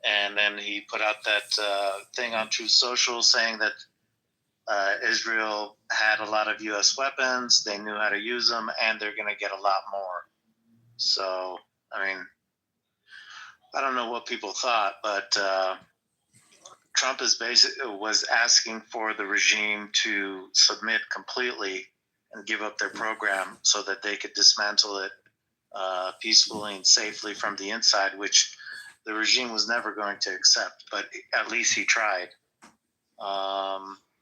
And then he put out that thing on Truth Social saying that Israel had a lot of U.S. weapons, they knew how to use them, and they're going to get a lot more. So, I mean, I don't know what people thought, but Trump was asking for the regime to submit completely and give up their program so that they could dismantle it peacefully and safely from the inside, which the regime was never going to accept, but at least he tried.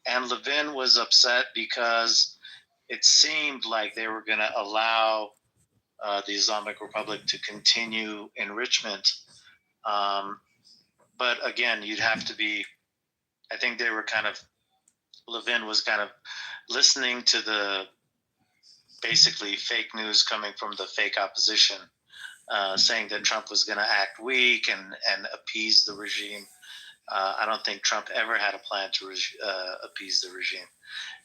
And Levin was upset because it seemed like they were going to allow the Islamic Republic to continue enrichment. But again, you'd have to be, I think they were Levin was kind of listening to the basically fake news coming from the fake opposition, saying that Trump was going to act weak and appease the regime. I don't think Trump ever had a plan to appease the regime.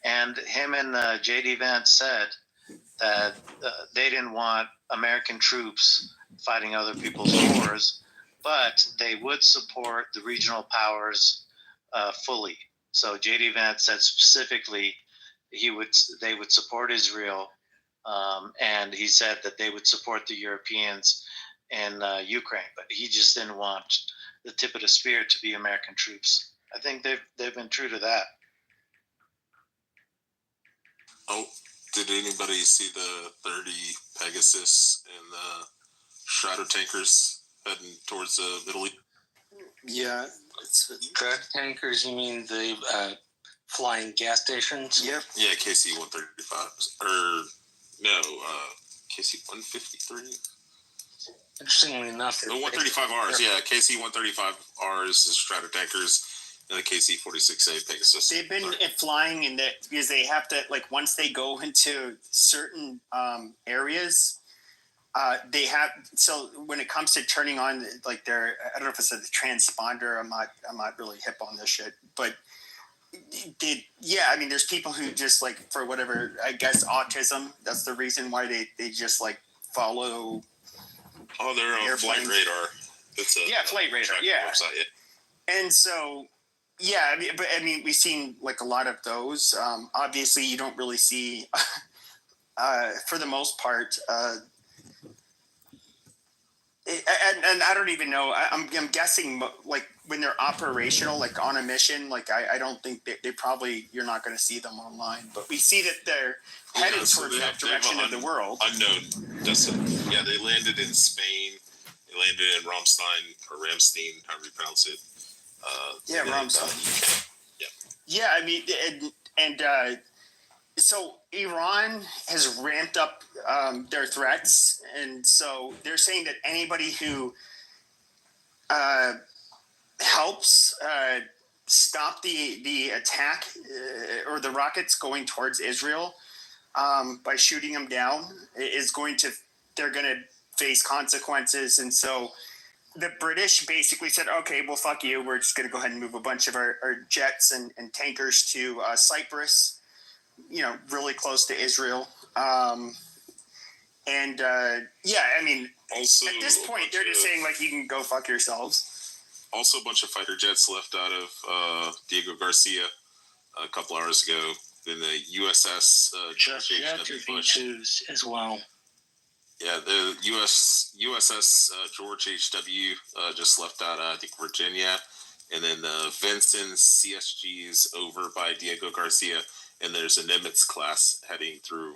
And him and J.D. Vance said that they didn't want American troops fighting other people's wars, but they would support the regional powers fully. So J.D. Vance said specifically they would support Israel, and he said that they would support the Europeans in Ukraine, but he just didn't want the tip of the spear to be American troops. I think they've been true to that. Oh, did anybody see the 30 Pegasus and the Shadow tankers heading towards Italy? Yeah. Drug tankers, you mean the flying gas stations? Yep. Yeah, KC-135. Or, no, KC-153? Interestingly enough, the 135Rs, yeah, KC-135Rs is Strato tankers, and the KC-46A Pegasus. They've been flying in that because they have to, like, once they go into certain areas, they have. So when it comes to turning on, like, I don't know if it's a transponder. I'm not really hip on this shit, but I mean, there's people who just, like, for whatever, I guess autism. That's the reason why they just, like, follow. Oh, they're on Flight Radar. It's a Flight Radar. Yeah. Website, yeah. And so, yeah, we've seen, like, a lot of those. Obviously, you don't really see, for the most part. And I don't even know. I'm guessing, like, when they're operational, like on a mission, like I don't think they probably, you're not going to see them online. But we see that they're headed towards that direction of the world. Unknown. Yeah, they landed in Spain. They landed in Ramstein, however you pronounce it. Ramstein. Yeah. Yeah, I mean, so Iran has ramped up their threats, and so they're saying that anybody who helps stop the attack or the rockets going towards Israel by shooting them down they're going to face consequences. And so the British basically said, okay, well, fuck you. We're just going to go ahead and move a bunch of our jets and tankers to Cyprus, really close to Israel. I mean, also, at this point, they're just saying, like, you can go fuck yourselves. Also, a bunch of fighter jets left out of Diego Garcia a couple hours ago. Then the USS George H.W. Bush as well. Yeah, the USS George H.W. Just left out, I think, Virginia. And then the Vincennes CSG is over by Diego Garcia. And there's a Nimitz class heading through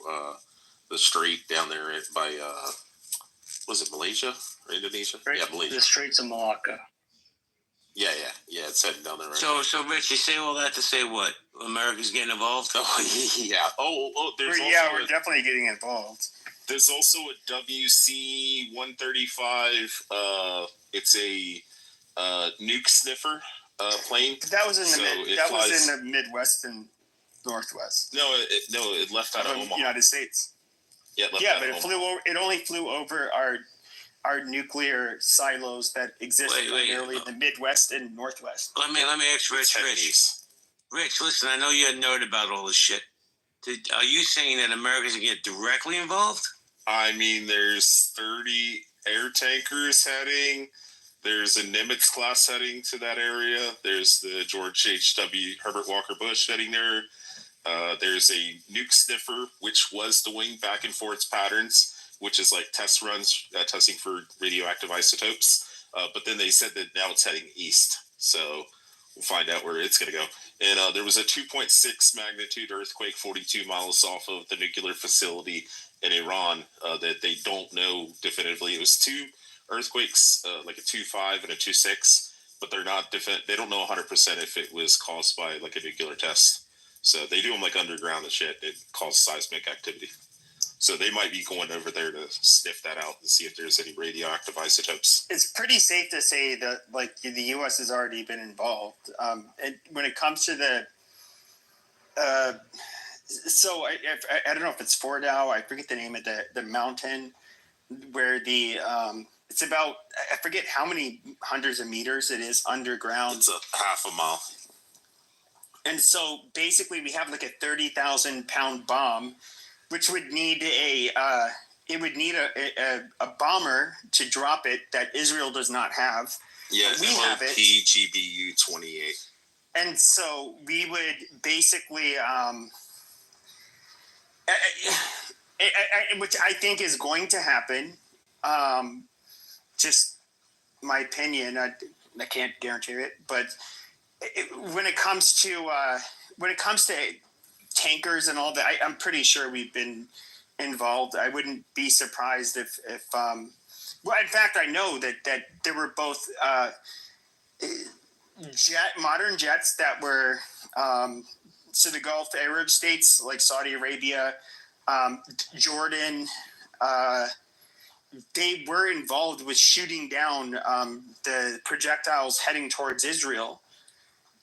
the strait down there by, was it Malaysia or Indonesia? Right. Yeah, Malaysia. The Straits of Malacca. Yeah, it's heading down there right now. So, Rich, you say all that to say what? America's getting involved? Oh, yeah. We're definitely getting involved. There's also a WC-135. It's a nuke sniffer plane. That was in the Midwest and Northwest. No, it left out of Omaha. United States. Yeah, but it only flew over our nuclear silos that exist primarily in the Midwest and Northwest. Let me ask Rich. Rich, listen, I know you're a nerd about all this shit. Are you saying that America's going to get directly involved? I mean, there's 30 air tankers heading. There's a Nimitz class heading to that area. There's the George H.W. Herbert Walker Bush heading there. There's a nuke sniffer, which was doing back and forth patterns, which is like test runs, testing for radioactive isotopes. But then they said that now it's heading east. So we'll find out where it's going to go. And there was a 2.6 magnitude earthquake 42 miles off of the nuclear facility in Iran that they don't know definitively. It was two earthquakes, like a 2.5 and a 2.6, but they're not they don't know 100% if it was caused by like a nuclear test. So they do them like underground and shit. It causes seismic activity. So they might be going over there to sniff that out and see if there's any radioactive isotopes. It's pretty safe to say that like the U.S. has already been involved. And when it comes to the, so I don't know if it's Fordow. I forget the name of the mountain where the it's about, I forget how many hundreds of meters it is underground. It's a half a mile. And so basically we have like a 30,000 pound bomb, which would need a bomber to drop it that Israel does not have. Yeah, we have it. PGBU-28. And so we would basically, which I think is going to happen. Just my opinion. I can't guarantee it, but when it comes to tankers and all that, I'm pretty sure we've been involved. I wouldn't be surprised if well, in fact, I know that there were both modern jets that were so the Gulf Arab states like Saudi Arabia, Jordan, they were involved with shooting down the projectiles heading towards Israel.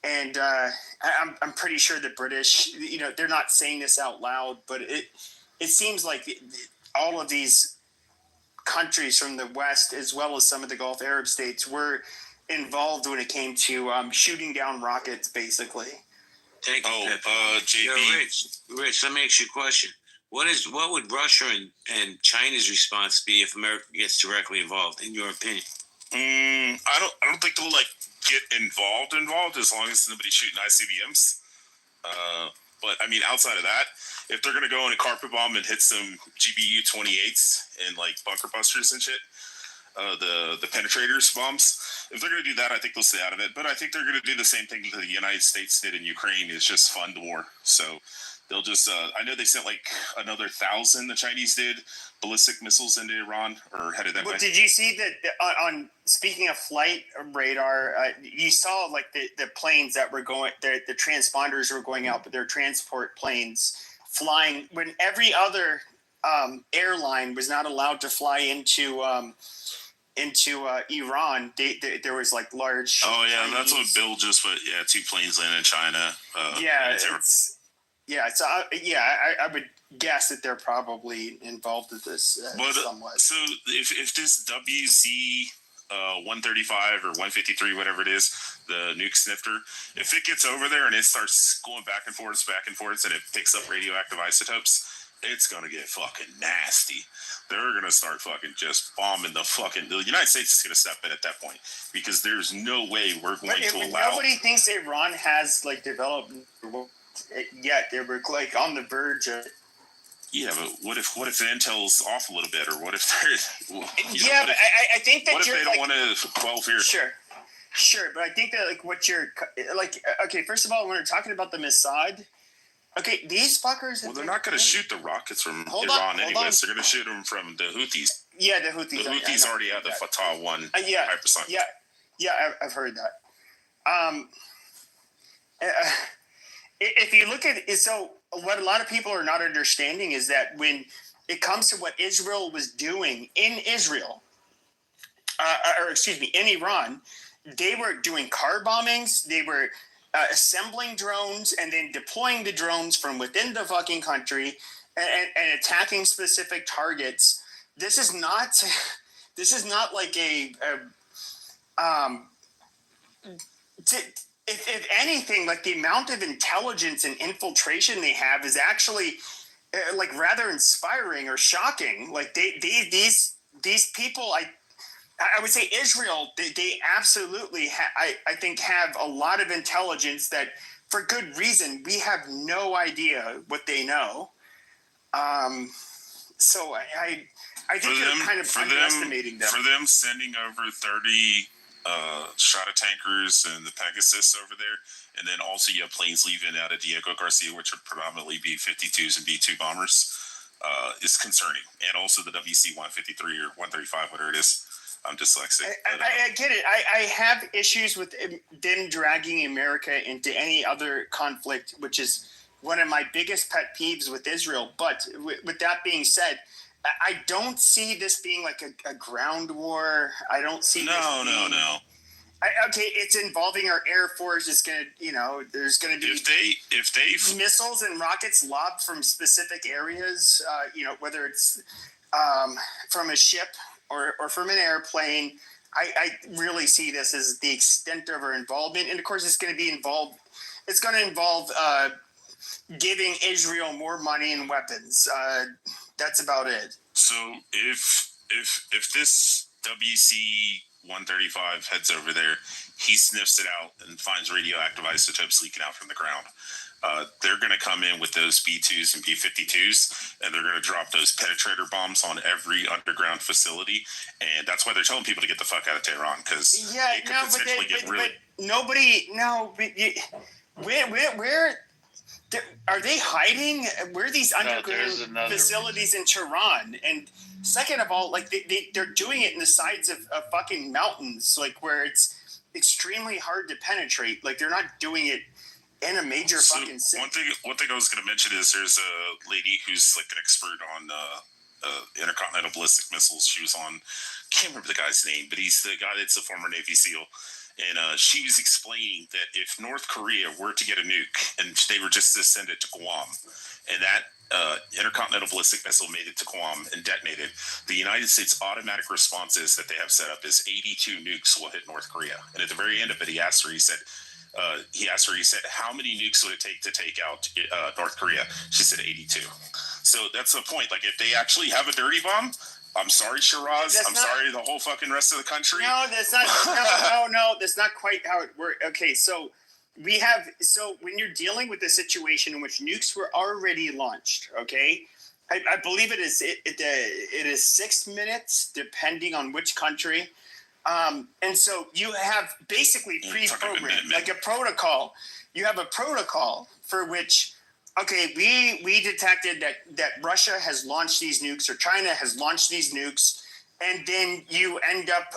And I'm pretty sure the British, they're not saying this out loud, but it seems like all of these countries from the West, as well as some of the Gulf Arab states, were involved when it came to shooting down rockets, basically. Thank you. JB. Yo, Rich, let me ask you a question. What would Russia and China's response be if America gets directly involved, in your opinion? I don't think they'll get involved as long as nobody's shooting ICBMs. But I mean, outside of that, if they're gonna go and carpet bomb and hit some GBU-28s and like bunker busters and shit, the penetrators bombs, if they're gonna do that, I think they'll stay out of it. But I think they're gonna do the same thing that the United States did in Ukraine. It's just fund war. So they'll just I know they sent like another 1,000, the Chinese did, ballistic missiles into Iran, or headed that way. Did you see that on speaking of flight radar, you saw like the planes that were going, the transponders were going out, but they're transport planes flying when every other airline was not allowed to fly into Iran. There was like large. Oh yeah, that's what Bill just put. Yeah, 2 planes landed in China. So I would guess that they're probably involved with this somewhat. So if this WZ 135 or 153, whatever it is, the nuke snifter, if it gets over there and it starts going back and forth, and it picks up radioactive isotopes, it's gonna get fucking nasty. They're gonna start fucking just bombing the United States is gonna step in at that point, because there's no way we're going to allow. Nobody thinks Iran has like developed yet. They were like on the verge of. Yeah, but what if the intel's off a little bit, or what if they're? I think that. What if they don't want to 12 here? Sure, but I think that like what you're like. Okay, first of all, when we're talking about the Mossad, okay, these fuckers. Well, they're not going to shoot the rockets from Iran anyways. They're going to shoot them from the Houthis. Yeah, the Houthis. The Houthis already have the Fatah 1 hypersonic. Yeah, I've heard that. If you look at it, so what a lot of people are not understanding is that when it comes to what Israel was doing in Israel, in Iran, they were doing car bombings. They were assembling drones and then deploying the drones from within the fucking country and attacking specific targets. This is not like if anything, like the amount of intelligence and infiltration they have is actually like rather inspiring or shocking. Like these people, I would say Israel, they absolutely, I think, have a lot of intelligence that, for good reason, we have no idea what they know. So I think you're kind of underestimating them. For them sending over 30 Strata tankers and the Pegasus over there, and then also you have planes leaving out of Diego Garcia, which would predominantly be 52s and B-2 bombers, is concerning. And also the WC-153 or 135, whatever it is. I'm dyslexic. I get it. I have issues with them dragging America into any other conflict, which is one of my biggest pet peeves with Israel. But with that being said, I don't see this being like a ground war. I don't see No. Okay, it's involving our Air Force. It's going to, there's going to be if they missiles and rockets lobbed from specific areas, whether it's from a ship or from an airplane. I really see this as the extent of our involvement. And of course, it's going to involve giving Israel more money and weapons. That's about it. So if this WC-135 heads over there, he sniffs it out and finds radioactive isotopes leaking out from the ground. They're going to come in with those B-2s and B-52s, and they're going to drop those penetrator bombs on every underground facility. And that's why they're telling people to get the fuck out of Tehran, because where are they hiding? Where are these underground facilities in Tehran? And second of all, like they're doing it in the sides of fucking mountains, like where it's extremely hard to penetrate. Like they're not doing it in a major fucking city. One thing I was going to mention is there's a lady who's like an expert on intercontinental ballistic missiles. She was on, can't remember the guy's name, but he's the guy that's a former Navy SEAL. And she was explaining that if North Korea were to get a nuke and they were just to send it to Guam, and that intercontinental ballistic missile made it to Guam and detonated, the United States automatic responses that they have set up is 82 nukes will hit North Korea. And at the very end of it, he asked her, he said, how many nukes would it take to take out North Korea? She said 82. So that's the point. Like, if they actually have a dirty bomb, I'm sorry, Shiraz. Sorry, the whole fucking rest of the country. No, that's not. No, that's not quite how it works. Okay, so when you're dealing with a situation in which nukes were already launched, okay, I believe it is 6 minutes, depending on which country. And so you have basically pre-programmed, like a protocol. You have a protocol for which, okay, we detected that Russia has launched these nukes or China has launched these nukes, and then you end up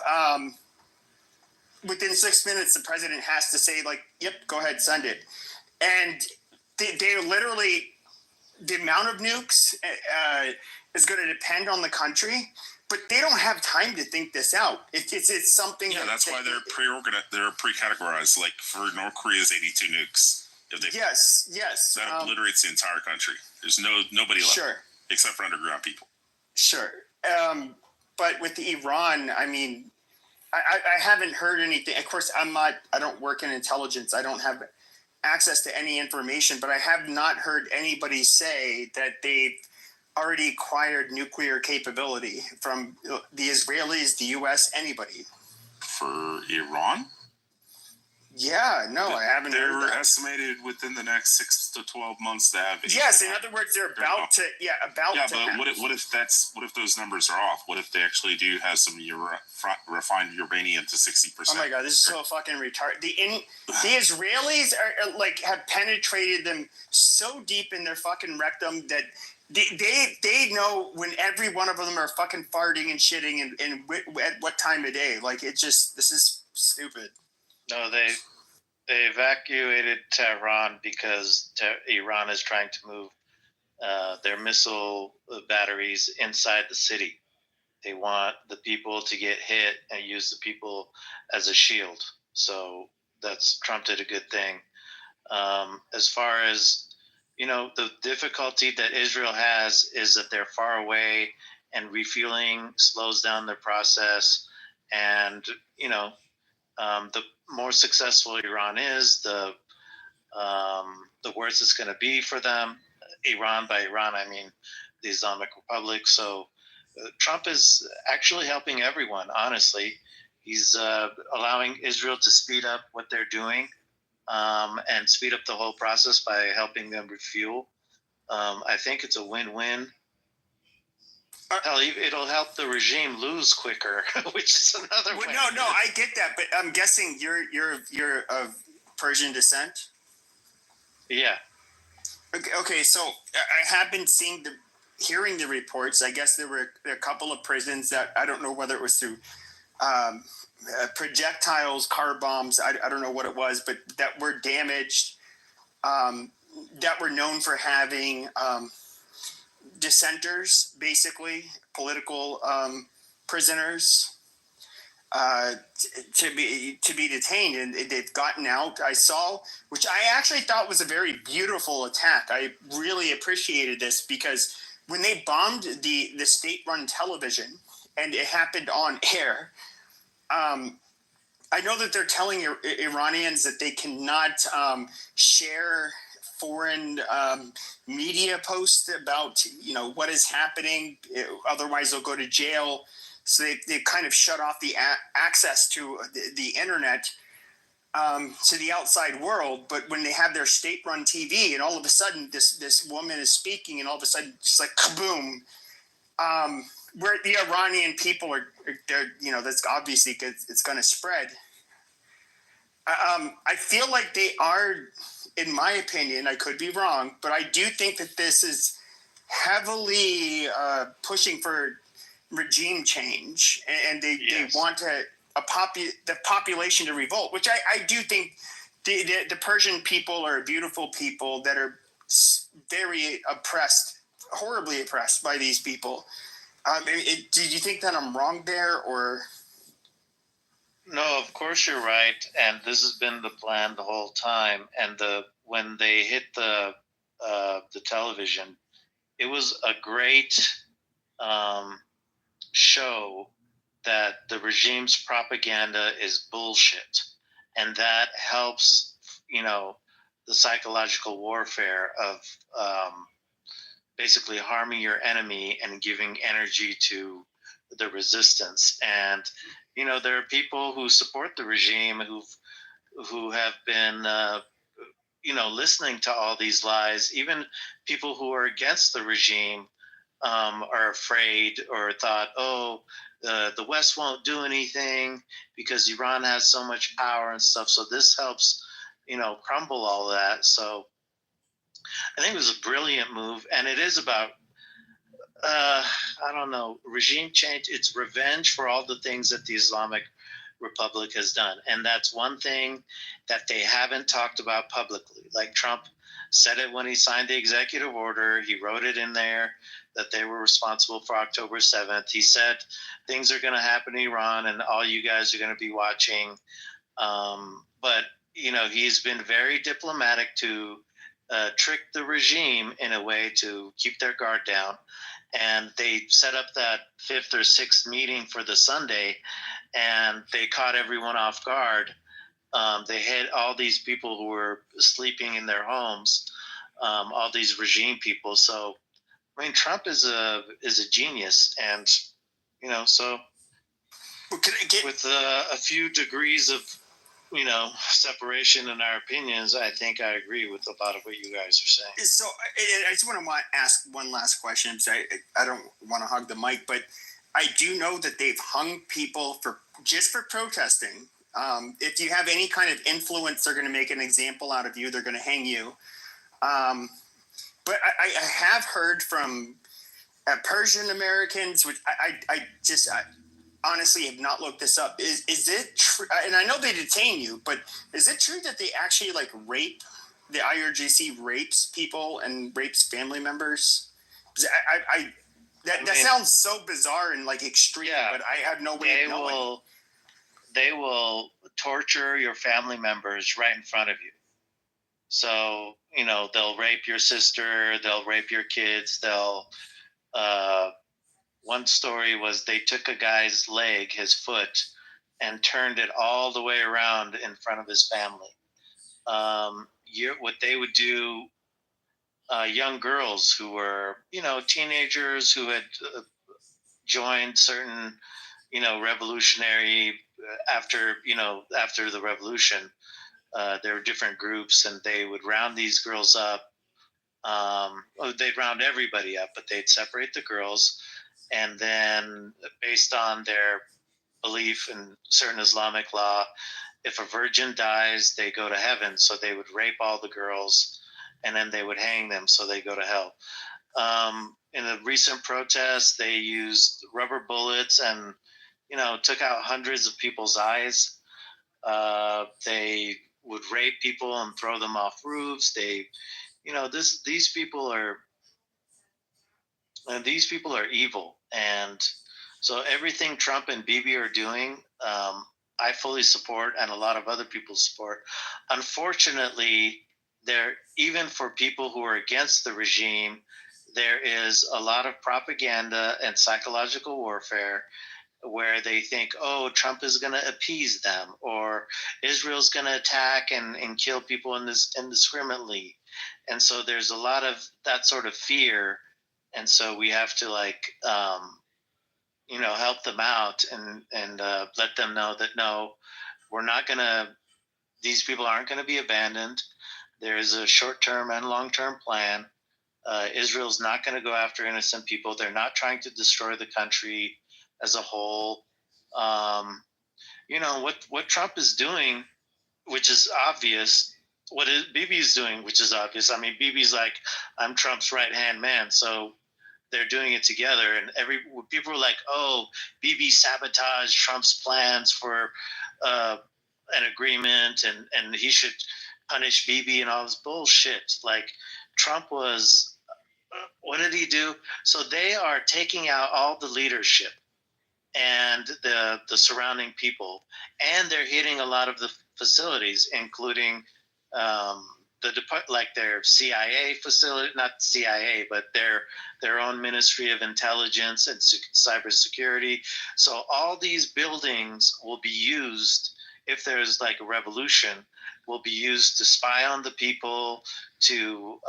within 6 minutes, the president has to say, like, yep, go ahead, send it. And they literally, the amount of nukes is going to depend on the country. But they don't have time to think this out. It's something. Yeah, that's why they're pre-organized. They're pre-categorized. Like for North Korea's 82 nukes. Yes. That obliterates the entire country. There's nobody left. Sure. Except for underground people. Sure. But with the Iran, I mean, I haven't heard anything. Of course, I don't work in intelligence. I don't have access to any information. But I have not heard anybody say that they've already acquired nuclear capability from the Israelis, the U.S., anybody. For Iran? Yeah, no, I haven't heard that. They're estimated within the next 6 to 12 months to have. Yes, in other words, they're about to. Yeah, but what if those numbers are off? What if they actually do have some refined uranium to 60%? Oh my god, this is so fucking retarded. The Israelis are like have penetrated them so deep in their fucking rectum that they know when every one of them are fucking farting and shitting and at what time of day. Like, this is stupid. No, they evacuated Tehran because Iran is trying to move their missile batteries inside the city. They want the people to get hit and use the people as a shield. So Trump did a good thing. As far as, the difficulty that Israel has is that they're far away and refueling slows down their process. And, the more successful Iran is, the worse it's going to be for them. Iran, by Iran, I mean the Islamic Republic. So Trump is actually helping everyone. Honestly, he's allowing Israel to speed up what they're doing and speed up the whole process by helping them refuel. I think it's a win-win. Hell, it'll help the regime lose quicker, which is another way. No, I get that, but I'm guessing you're of Persian descent. Yeah. Okay, so I have been hearing the reports. I guess there were a couple of prisons that I don't know whether it was through projectiles, car bombs. I don't know what it was, but that were damaged. That were known for having dissenters, basically political prisoners, to be detained, and they've gotten out. I saw, which I actually thought was a very beautiful attack. I really appreciated this because when they bombed the state-run television, and it happened on air. I know that they're telling Iranians that they cannot share foreign media posts about what is happening, otherwise they'll go to jail. So they kind of shut off the access to the internet to the outside world. But when they have their state-run TV, and all of a sudden this woman is speaking, and all of a sudden it's like kaboom. Where the Iranian people that's obviously it's going to spread. I feel like they are, in my opinion, I could be wrong, but I do think that this is heavily pushing for regime change, and they want the population to revolt, which I do think the Persian people are beautiful people that are very oppressed, horribly oppressed by these people. Did you think that I'm wrong there, or? No, of course you're right, and this has been the plan the whole time. And when they hit the television, it was a great show that the regime's propaganda is bullshit, and that helps the psychological warfare of basically harming your enemy and giving energy to the resistance. And there are people who support the regime who have been listening to all these lies. Even people who are against the regime are afraid or thought, the West won't do anything because Iran has so much power and stuff. So this helps crumble all that. So I think it was a brilliant move, and it is about I don't know, regime change. It's revenge for all the things that the Islamic Republic has done. And that's one thing that they haven't talked about publicly. Like Trump said it when he signed the executive order. He wrote it in there that they were responsible for October 7th. He said things are going to happen in Iran and all you guys are going to be watching. But, he's been very diplomatic to trick the regime in a way to keep their guard down. And they set up that 5th or 6th meeting for the Sunday, and they caught everyone off guard. They had all these people who were sleeping in their homes, all these regime people. So, I mean, Trump is a genius, and so with a few degrees of separation in our opinions, I think I agree with a lot of what you guys are saying. So I just want to ask one last question. I don't want to hog the mic, but I do know that they've hung people for protesting. If you have any kind of influence, they're going to make an example out of you. They're going to hang you. But I have heard from Persian Americans, which I honestly have not looked this up. Is it true? And I know they detain you, but is it true that they actually rape? The IRGC rapes people and rapes family members? That sounds so bizarre and extreme, but I have no way of knowing. They will torture your family members right in front of you. So they'll rape your sister, they'll rape your kids, they'll. One story was they took a guy's leg, his foot, and turned it all the way around in front of his family. What they would do, young girls who were, teenagers who had joined certain, revolutionary after the revolution. There were different groups, and they would round these girls up. They'd round everybody up, but they'd separate the girls, and then based on their belief in certain Islamic law, if a virgin dies, they go to heaven. So they would rape all the girls, and then they would hang them, so they go to hell. In a recent protest, they used rubber bullets and took out hundreds of people's eyes. They would rape people and throw them off roofs. These people are evil, and so everything Trump and Bibi are doing, I fully support, and a lot of other people support. Unfortunately, even for people who are against the regime, there is a lot of propaganda and psychological warfare where they think, oh, Trump is going to appease them, or Israel's going to attack and kill people indiscriminately. And so there's a lot of that sort of fear. And so we have to help them out and let them know that, no, we're not going to, these people aren't going to be abandoned. There is a short-term and long-term plan. Israel's not going to go after innocent people. They're not trying to destroy the country as a whole. What Trump is doing, which is obvious, what Bibi's doing, which is obvious. I mean, Bibi's like, I'm Trump's right-hand man, so they're doing it together. And people are like, oh, Bibi sabotaged Trump's plans for an agreement, and he should punish Bibi and all this bullshit. Like, Trump was, what did he do? So they are taking out all the leadership and the surrounding people, and they're hitting a lot of the facilities, including their CIA facility, not CIA, but their own Ministry of Intelligence and Cybersecurity. So all these buildings will be used, if there's like a revolution, will be used to spy on the people, to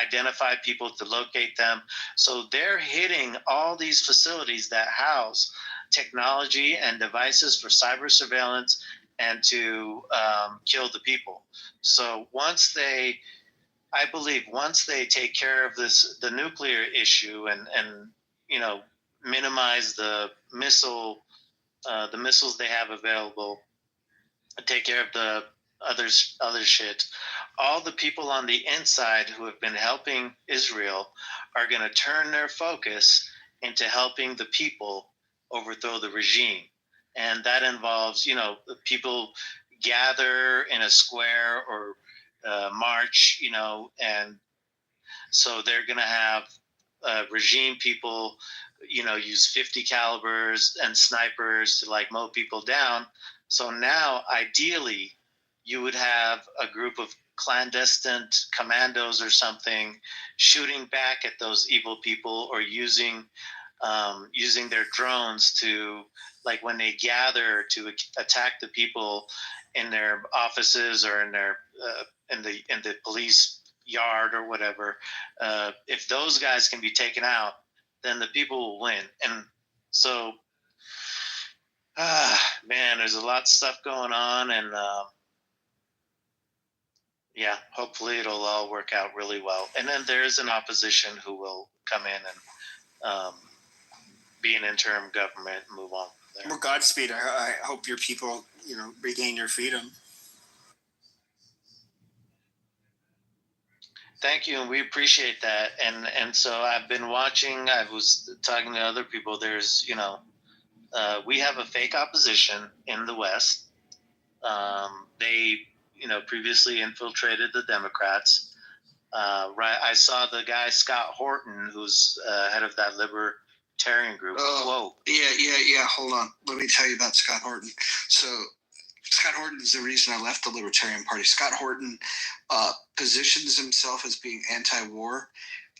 identify people, to locate them. So they're hitting all these facilities that house technology and devices for cyber surveillance and to kill the people. So once they take care of the nuclear issue and minimize the missiles they have available, take care of the other shit, all the people on the inside who have been helping Israel are going to turn their focus into helping the people overthrow the regime. And that involves, people gather in a square or march, and so they're going to have regime people, use 50 calibers and snipers to mow people down. So now, ideally, you would have a group of clandestine commandos or something shooting back at those evil people, or using their drones to, when they gather to attack the people in their offices or in their in the police yard or whatever. If those guys can be taken out, then the people will win. And so, man, there's a lot of stuff going on, and hopefully it'll all work out really well. And then there's an opposition who will come in and be an interim government and move on from there. Well, Godspeed. I hope your people, regain your freedom. Thank you, and we appreciate that. And so I've been watching. I was talking to other people. There's, we have a fake opposition in the West. They, previously infiltrated the Democrats. I saw the guy Scott Horton, who's head of that libertarian group. Oh, whoa. Yeah. Hold on. Let me tell you about Scott Horton. So Scott Horton is the reason I left the Libertarian Party. Scott Horton positions himself as being anti-war.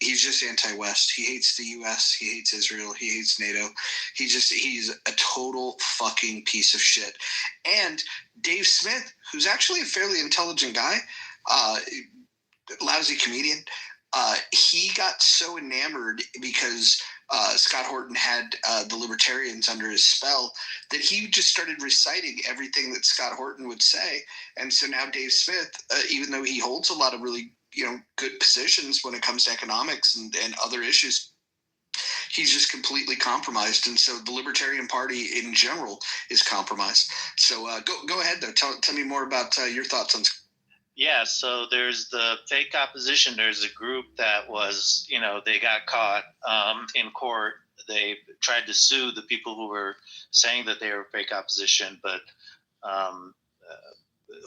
He's just anti-West. He hates the U.S. He hates Israel. He hates NATO. He's a total fucking piece of shit. And Dave Smith, who's actually a fairly intelligent guy, lousy comedian, he got so enamored because Scott Horton had the libertarians under his spell, that he just started reciting everything that Scott Horton would say. And so now Dave Smith, even though he holds a lot of really good positions when it comes to economics and other issues, he's just completely compromised. And so the Libertarian Party in general is compromised. So go ahead, though. Tell me more about your thoughts on. Yeah, so there's the fake opposition. There's a group that was, they got caught in court. They tried to sue the people who were saying that they were fake opposition, but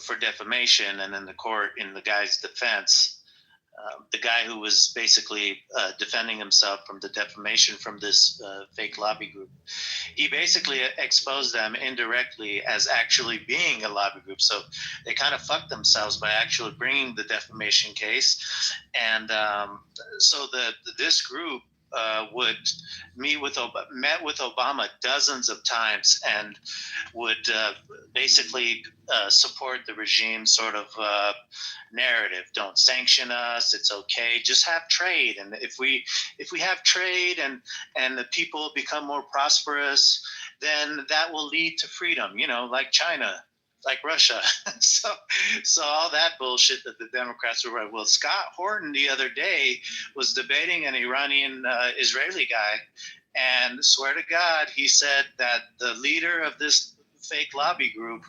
for defamation. And in the court, in the guy's defense, the guy who was basically defending himself from the defamation from this fake lobby group, he basically exposed them indirectly as actually being a lobby group. So they kind of fucked themselves by actually bringing the defamation case. And so this group would met with Obama dozens of times and would basically support the regime sort of narrative. Don't sanction us. It's okay. Just have trade. And if we have trade and the people become more prosperous, then that will lead to freedom, like China, like Russia. so all that bullshit that the Democrats were right. Well, Scott Horton the other day was debating an Iranian Israeli guy, and swear to God, he said that the leader of this fake lobby group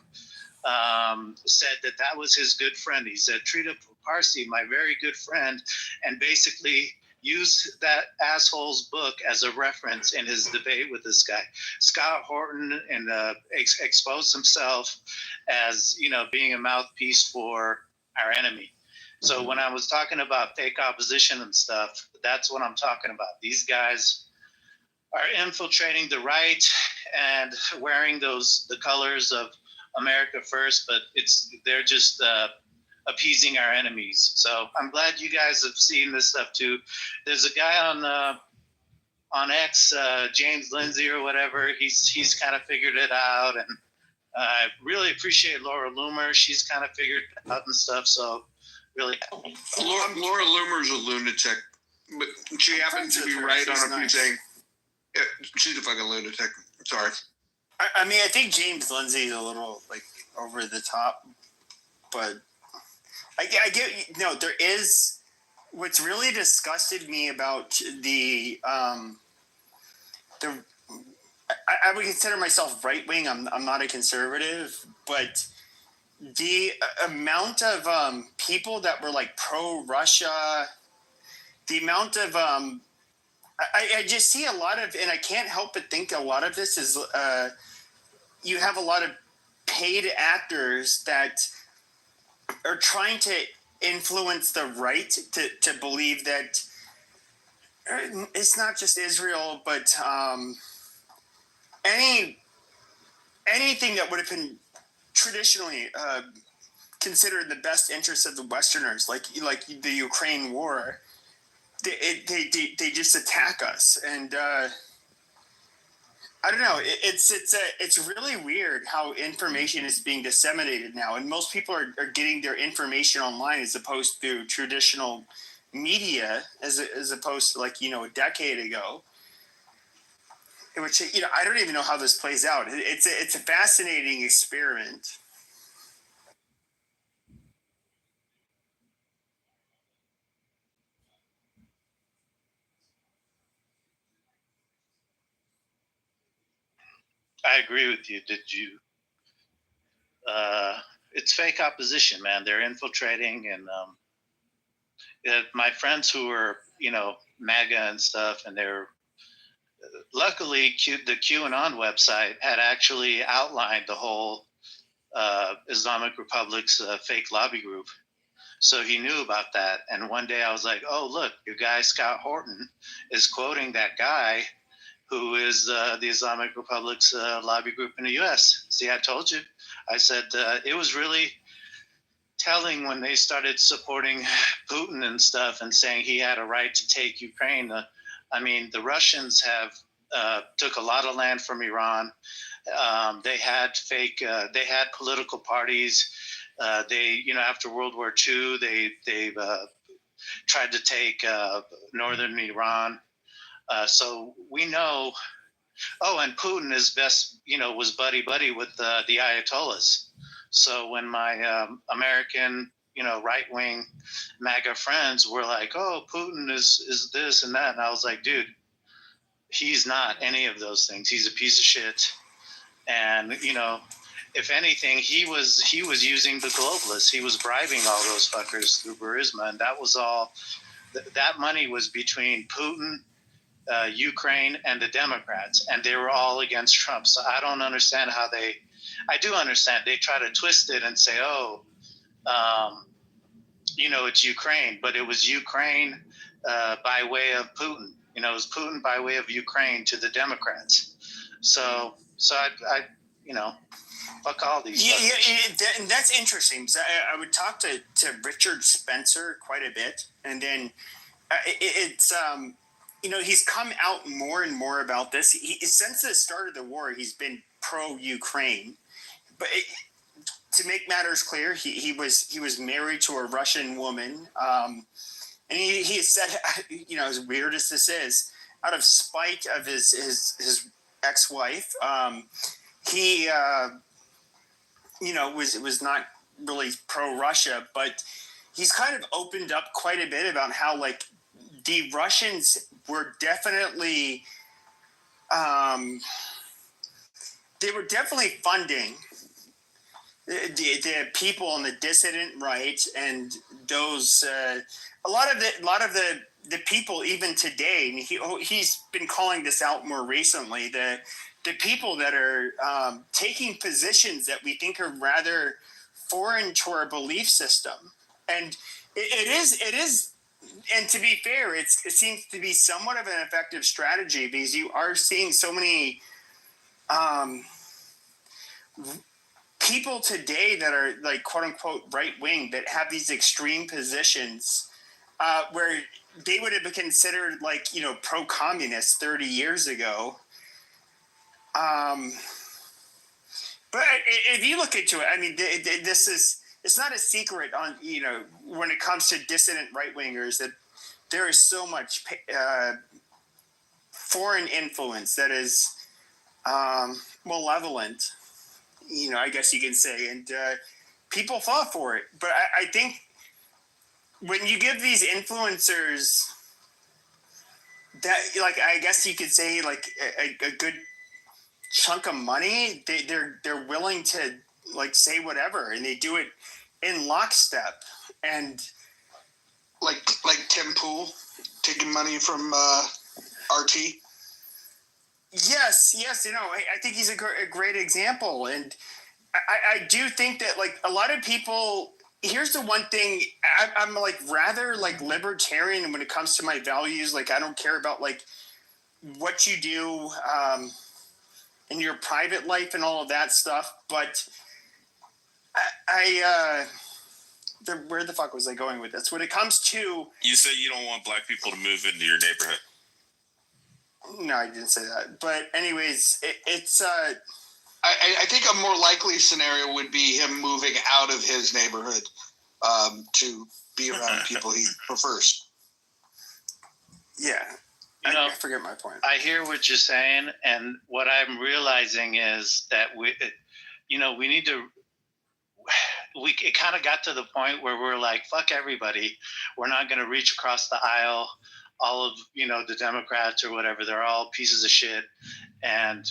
said that was his good friend. He said, Trita Parsi, my very good friend, and basically used that asshole's book as a reference in his debate with this guy. Scott Horton and exposed himself as, being a mouthpiece for our enemy. So when I was talking about fake opposition and stuff, that's what I'm talking about. These guys are infiltrating the right and wearing the colors of America first, but they're just appeasing our enemies. So I'm glad you guys have seen this stuff too. There's a guy on X, James Lindsay or whatever. He's kind of figured it out, and I really appreciate Laura Loomer. She's kind of figured it out and stuff. So really, Laura Loomer's a lunatic, but she happens to be right on a few things. Yeah, she's a fucking lunatic. Sorry. I mean, I think James Lindsay is a little over the top, but I get there is what's really disgusted me about the I would consider myself right wing. I'm not a conservative, but the amount of people that were pro Russia, the amount of I just see a lot of, and I can't help but think a lot of this is you have a lot of paid actors that are trying to influence the right to believe that it's not just Israel, but anything that would have been traditionally considered the best interests of the Westerners, like the Ukraine war, they just attack us. And I don't know. It's really weird how information is being disseminated now, and most people are getting their information online as opposed to traditional media, as opposed to a decade ago. Which I don't even know how this plays out. It's a fascinating experiment. I agree with you. It's fake opposition, man. They're infiltrating, and my friends who are, MAGA and stuff, and they're luckily the QAnon website had actually outlined the whole Islamic Republic's fake lobby group. So he knew about that. And one day I was like, oh, look, your guy Scott Horton is quoting that guy who is the Islamic Republic's lobby group in the U.S. See, I told you. I said it was really telling when they started supporting Putin and stuff and saying he had a right to take Ukraine. The Russians have took a lot of land from Iran. They had political parties. After World War II, they tried to take northern Iran. So we know. Oh, and Putin is best, was buddy with the Ayatollahs. So when my American, right wing MAGA friends were like, "Oh, Putin is this and that," and I was like, "Dude, he's not any of those things. He's a piece of shit." And if anything, he was using the globalists. He was bribing all those fuckers through Burisma, and that was all. That money was between Putin, Ukraine, and the Democrats, and they were all against Trump. So I don't understand how they. I do understand they try to twist it and say, "Oh, it's Ukraine," but it was Ukraine by way of Putin. It was Putin by way of Ukraine to the Democrats. So I fuck all these. And that's interesting. I would talk to Richard Spencer quite a bit, and then it's he's come out more and more about this. Since the start of the war, he's been pro-Ukraine, but to make matters clear, he was married to a Russian woman, and he said, as weird as this is, out of spite of his ex-wife, he was not really pro-Russia, but he's kind of opened up quite a bit about how the Russians were definitely they were definitely funding the people on the dissident right, and those a lot of the people even today. And he's been calling this out more recently. The people that are taking positions that we think are rather foreign to our belief system, and it is. And to be fair, it seems to be somewhat of an effective strategy, because you are seeing so many people today that are quote unquote right wing that have these extreme positions where they would have been considered pro communist 30 years ago. But if you look into it, I mean, it's not a secret on when it comes to dissident right wingers that there is so much foreign influence that is malevolent, I guess you can say, and people fall for it. But I think when you give these influencers that, I guess you could say, a good chunk of money, they're willing to say whatever, and they do it in lockstep. And like Tim Pool taking money from RT. Yes, I think he's a great example, and I do think that a lot of people. Here's the one thing, I'm rather libertarian when it comes to my values. I don't care about what you do in your private life and all of that stuff. But where the fuck was I going with this? When it comes to, you say you don't want black people to move into your neighborhood. No, I didn't say that. But anyways, it's. I think a more likely scenario would be him moving out of his neighborhood to be around people he prefers. Yeah. I forget my point. I hear what you're saying, and what I'm realizing is that we need to. It kind of got to the point where we're like, fuck everybody. We're not going to reach across the aisle. All of the Democrats or whatever, they're all pieces of shit. And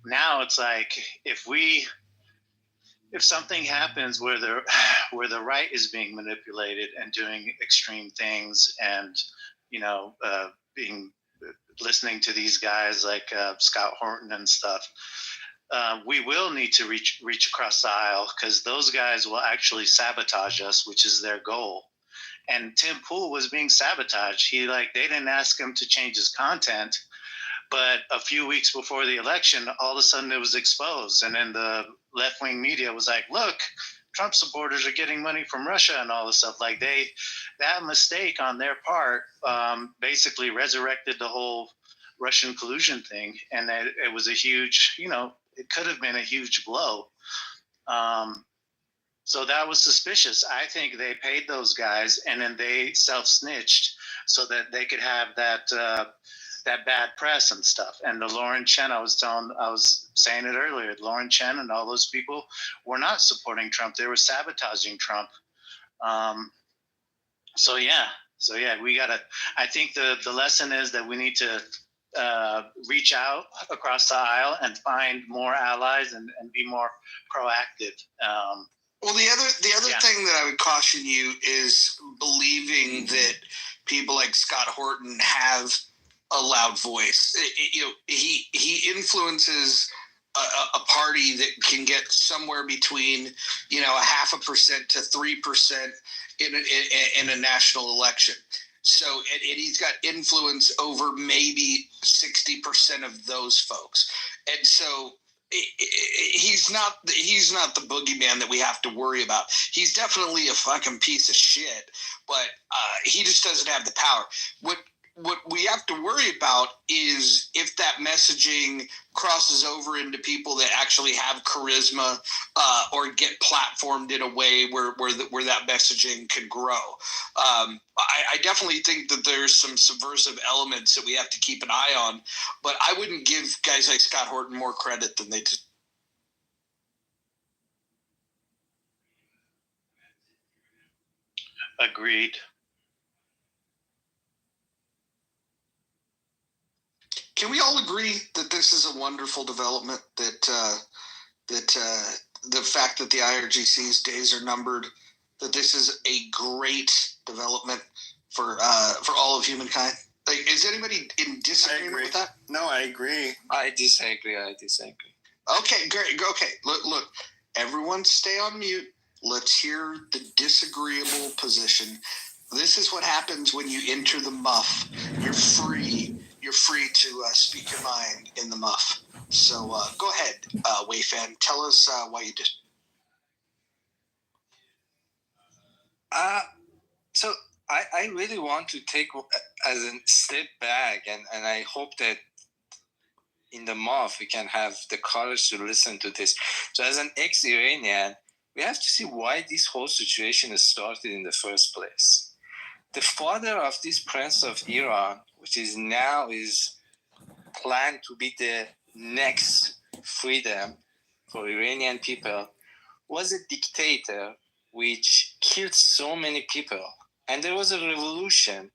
now it's like, if something happens where the right is being manipulated and doing extreme things, and listening to these guys like Scott Horton and stuff, we will need to reach across the aisle, because those guys will actually sabotage us, which is their goal. And Tim Pool was being sabotaged. They didn't ask him to change his content, but a few weeks before the election, all of a sudden it was exposed. And then the left-wing media was like, look, Trump supporters are getting money from Russia and all this stuff. That mistake on their part basically resurrected the whole Russian collusion thing. And it was a huge, it could have been a huge blow. So that was suspicious. I think they paid those guys, and then they self-snitched so that they could have that that bad press and stuff. And the Lauren Chen, I was saying it earlier, Lauren Chen and all those people were not supporting Trump. They were sabotaging Trump. So yeah, we gotta, I think the lesson is that we need to reach out across the aisle and find more allies and be more proactive. Well, the other thing that I would caution you is believing that people like Scott Horton have a loud voice. He influences a party that can get somewhere between 0.5% to 3% in a national election. So and he's got influence over maybe 60% of those folks, and so he's not the boogeyman that we have to worry about. He's definitely a fucking piece of shit, but he just doesn't have the power. What we have to worry about is if that messaging crosses over into people that actually have charisma or get platformed in a way where that messaging can grow. I definitely think that there's some subversive elements that we have to keep an eye on, but I wouldn't give guys like Scott Horton more credit than they do. Agreed. Can we all agree that this is a wonderful development? That the fact that the IRGC's days are numbered, that this is a great development for all of humankind. Like, is anybody in disagreement with that? No, I agree. I disagree. Okay, great. Okay, look. Everyone, stay on mute. Let's hear the disagreeable position. This is what happens when you enter the muff. You're free. You're free to speak your mind in the muff. So go ahead, Wayfan. Tell us why you did. So I really want to take as a step back, and I hope that in the month we can have the courage to listen to this. So as an ex-Iranian, we have to see why this whole situation started in the first place. The father of this Prince of Iran, which is planned to be the next freedom for Iranian people, was a dictator which killed so many people. And there was a revolution